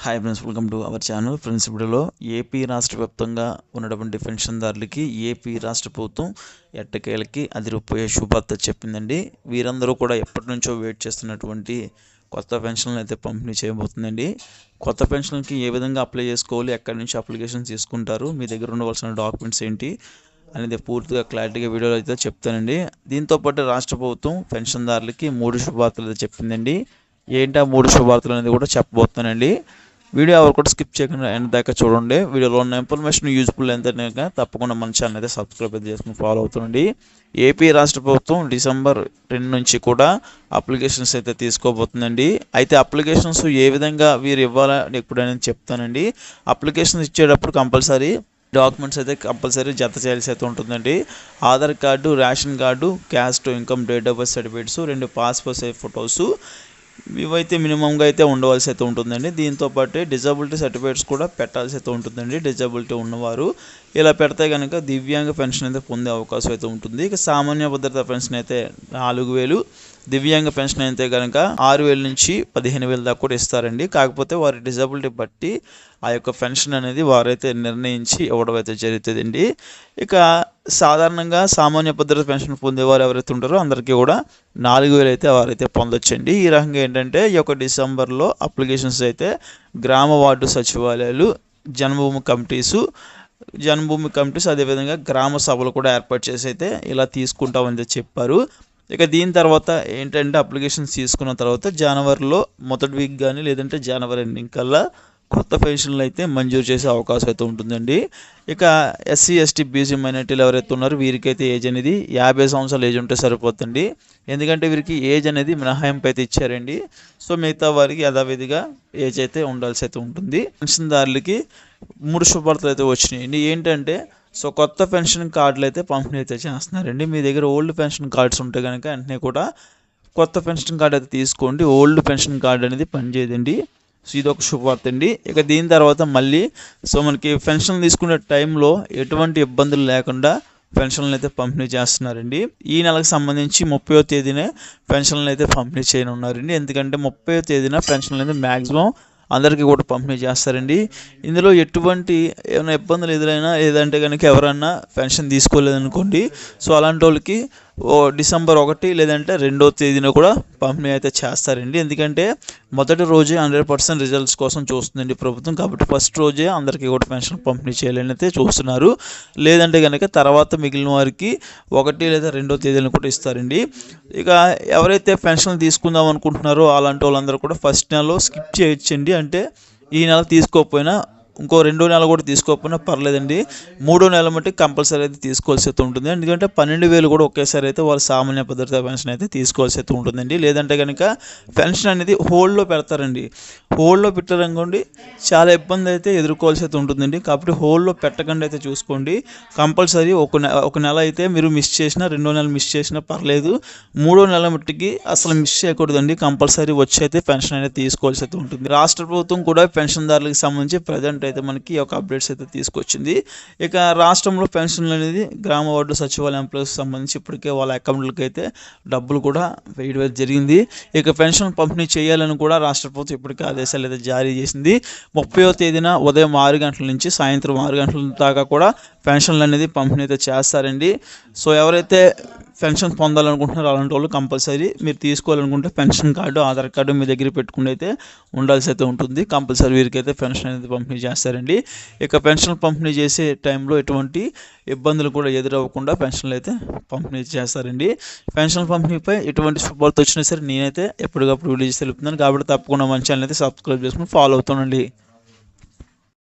Hi friends, welcome to our channel. Friends, వీడియోలో AP రాష్ట్ర వ్యాప్తంగా ఉన్నటువంటి పెన్షన్దారులకి ఏపీ రాష్ట్ర ప్రభుత్వం ఎట్టకేలకి అదిరిపోయే శుభార్త చెప్పిందండి. వీరందరూ కూడా ఎప్పటి నుంచో వెయిట్ చేస్తున్నటువంటి కొత్త పెన్షన్లు అయితే పంపిణీ చేయబోతుందండి. కొత్త పెన్షన్కి ఏ విధంగా అప్లై చేసుకోవాలి, ఎక్కడి నుంచి అప్లికేషన్ తీసుకుంటారు, మీ దగ్గర ఉండవలసిన డాక్యుమెంట్స్ ఏంటి అనేది పూర్తిగా క్లారిటీగా వీడియోలో అయితే చెప్తానండి. దీంతోపాటు రాష్ట్ర ప్రభుత్వం పెన్షన్దారులకి 3 శుభార్తలు అయితే చెప్పిందండి. ఏంటి ఆ 3 శుభార్తలు అనేది కూడా చెప్పబోతున్నానండి. వీడియో ఎవరు కూడా స్కిప్ చేయకుండా ఎండ్ దాకా చూడండి. వీడియోలో ఉన్న ఇన్ఫర్మేషన్ యూజ్ఫుల్ అయితే తప్పకుండా మన ఛానల్ అయితే సబ్స్క్రైబ్ అయితే చేసుకుని ఫాలో అవుతుండండి. ఏపీ రాష్ట్ర ప్రభుత్వం డిసెంబర్ 2 నుంచి కూడా అప్లికేషన్స్ అయితే తీసుకోబోతుందండి. అయితే అప్లికేషన్స్ ఏ విధంగా వీరు ఇవ్వాలని ఎప్పుడైనా చెప్తానండి. అప్లికేషన్స్ ఇచ్చేటప్పుడు కంపల్సరీ డాక్యుమెంట్స్ అయితే కంపల్సరీ జత చేయాల్సి అయితే ఉంటుందండి. Aadhaar card, ration card, caste income, date of birth certificates, 2 passport size photos ఇవైతే మినిమంగా అయితే ఉండవలసి అయితే ఉంటుందండి. దీంతోపాటు డిజబిలిటీ సర్టిఫికేట్స్ కూడా పెట్టాల్సి అయితే ఉంటుందండి. డిజబిలిటీ ఉన్నవారు ఇలా పెడితే కనుక దివ్యాంగ పెన్షన్ అయితే పొందే అవకాశం అయితే ఉంటుంది. ఇక సామాన్య భద్రత పెన్షన్ అయితే 4,000, దివ్యాంగ పెన్షన్ అయితే కనుక 6,000 నుంచి 15,000 దాకా కూడా ఇస్తారండి. కాకపోతే వారి డిజబిలిటీ బట్టి ఆ యొక్క పెన్షన్ అనేది వారైతే నిర్ణయించి ఇవ్వడం అయితే జరుగుతుందండి. ఇక సాధారణంగా సామాన్య భద్రత పెన్షన్ పొందేవారు ఎవరైతే ఉంటారో అందరికీ కూడా 4,000 అయితే వారైతే పొందొచ్చండి. ఈ రకంగా ఏంటంటే ఈ యొక్క డిసెంబర్లో అప్లికేషన్స్ అయితే గ్రామ వార్డు సచివాలయాలు, జన్మభూమి కమిటీస్ అదేవిధంగా గ్రామ సభలు కూడా ఏర్పాటు చేసి అయితే ఇలా తీసుకుంటామని చెప్పారు. ఇక దీని తర్వాత ఏంటంటే అప్లికేషన్స్ తీసుకున్న తర్వాత జనవరిలో మొదటి వీక్ కానీ లేదంటే జనవరి ఎండింగ్ కల్లా కొత్త పెన్షన్లు అయితే మంజూరు చేసే అవకాశం అయితే ఉంటుందండి. ఇక ఎస్సీ, ఎస్టీ, బీసీ మైనార్టీలు ఎవరైతే ఉన్నారో వీరికైతే ఏజ్ అనేది 50 సంవత్సరాల ఏజ్ ఉంటే సరిపోతుంది. ఎందుకంటే వీరికి ఏజ్ అనేది మినహాయింపు అయితే ఇచ్చారండి. సో మిగతా వారికి యథావిధిగా ఏజ్ అయితే ఉండాల్సి అయితే ఉంటుంది. పెన్షన్దారులకి 3 శుభార్తలు అయితే వచ్చినాయండి. ఏంటంటే కొత్త పెన్షన్ కార్డులు అయితే పంపిణీ అయితే చేస్తున్నారండి. మీ దగ్గర ఓల్డ్ పెన్షన్ కార్డ్స్ ఉంటే కనుక వెంటనే కూడా కొత్త పెన్షన్ కార్డు అయితే తీసుకోండి. ఓల్డ్ పెన్షన్ కార్డు అనేది పనిచేయదండి. ఇది ఒక శుభవార్త అండి. ఇక దీని తర్వాత మళ్ళీ మనకి పెన్షన్ తీసుకునే టైంలో ఎటువంటి ఇబ్బందులు లేకుండా పెన్షన్లు అయితే పంపిణీ చేస్తున్నారండి. ఈ నెలకు సంబంధించి 30వ తేదీనే పెన్షన్లు అయితే పంపిణీ చేయనున్నారండి. ఎందుకంటే 30వ తేదీన పెన్షన్లు అయితే మ్యాక్సిమం అందరికీ కూడా పంపిణీ చేస్తారండి. ఇందులో ఎటువంటి ఏమైనా ఇబ్బందులు ఎదురైనా లేదంటే కనుక ఎవరన్నా పెన్షన్ తీసుకోలేదనుకోండి, అలాంటి వాళ్ళకి డిసెంబర్ 1 లేదంటే 2వ తేదీన కూడా పంపిణీ అయితే చేస్తారండి. ఎందుకంటే మొదటి రోజే 100% రిజల్ట్స్ కోసం చూస్తుందండి ప్రభుత్వం. కాబట్టి ఫస్ట్ రోజే అందరికీ కూడా పెన్షన్ పంపిణీ చేయాలని అయితే చూస్తున్నారు. లేదంటే కనుక తర్వాత మిగిలిన వారికి 1 లేదా 2వ తేదీన కూడా ఇస్తారండి. ఇక ఎవరైతే పెన్షన్ తీసుకుందాం అనుకుంటున్నారో అలాంటి వాళ్ళందరూ కూడా ఫస్ట్ నెలలో స్కిప్ చేయొచ్చండి. అంటే ఈ నెల తీసుకోకపోయినా ఇంకో 2వ నెల కూడా తీసుకోకపోయినా పర్లేదండి. 3వ నెల మట్టుకు కంపల్సరీ అయితే తీసుకోవాల్సి అయితే ఉంటుంది. ఎందుకంటే 12,000 కూడా ఒకేసారి అయితే వాళ్ళు సామాన్య భద్రత పెన్షన్ అయితే తీసుకోవాల్సి అయితే ఉంటుందండి. లేదంటే కనుక పెన్షన్ అనేది హోల్డ్లో పెడతారండి. హోల్డ్లో పెట్టారనుకోండి చాలా ఇబ్బంది అయితే ఎదుర్కోవాల్సి అయితే ఉంటుందండి. కాబట్టి హోల్డ్లో పెట్టకుండా అయితే చూసుకోండి. కంపల్సరీ ఒక నెల అయితే మీరు మిస్ చేసినా, 2వ నెల మిస్ చేసినా పర్లేదు. 3వ నెల మట్టుకి అసలు మిస్ చేయకూడదండి. కంపల్సరీ వచ్చి అయితే పెన్షన్ అనేది తీసుకోవాల్సి అయితే ఉంటుంది. రాష్ట్ర ప్రభుత్వం కూడా పెన్షన్దారులకు సంబంధించి ప్రజెంట్ అయితే మనకి ఒక అప్డేట్స్ అయితే తీసుకొచ్చింది. ఇక రాష్ట్రంలో పెన్షన్లు అనేది గ్రామ వార్డు సచివాలయ ఎంప్లాయీస్ సంబంధించి ఇప్పటికే వాళ్ళ అకౌంట్లకి అయితే డబ్బులు కూడా వేయడం జరిగింది. ఇక పెన్షన్ పంపిణీ చేయాలని కూడా రాష్ట్ర ప్రభుత్వం ఇప్పటికే ఆదేశాలు అయితే జారీ చేసింది. 30వ తేదీన ఉదయం 6 గంటల నుంచి సాయంత్రం 6 గంటల దాకా కూడా పెన్షన్లు అనేది పంపిణీ అయితే చేస్తారండి. ఎవరైతే పెన్షన్ పొందాలనుకుంటున్నారో అలాంటి వాళ్ళు కంపల్సరీ మీరు తీసుకోవాలనుకుంటే పెన్షన్ కార్డు, ఆధార్ కార్డు మీ దగ్గర పెట్టుకుని అయితే ఉండాల్సి అయితే ఉంటుంది. కంపల్సరీ వీరికైతే పెన్షన్ అనేది పంపిణీ చేస్తారండి. ఇక పెన్షన్ పంపిణీ చేసే టైంలో ఎటువంటి ఇబ్బందులు కూడా ఎదురవ్వకుండా పెన్షన్లు అయితే పంపిణీ చేస్తారండి. పెన్షన్ పంపిణీపై ఎటువంటి శుభార్త వచ్చినా సరే నేనైతే ఎప్పటికప్పుడు వీడియోస్ తెలుపుతున్నాను. కాబట్టి తప్పకుండా మన ఛానల్ అయితే సబ్స్క్రైబ్ చేసుకుని ఫాలో అవుతానండి.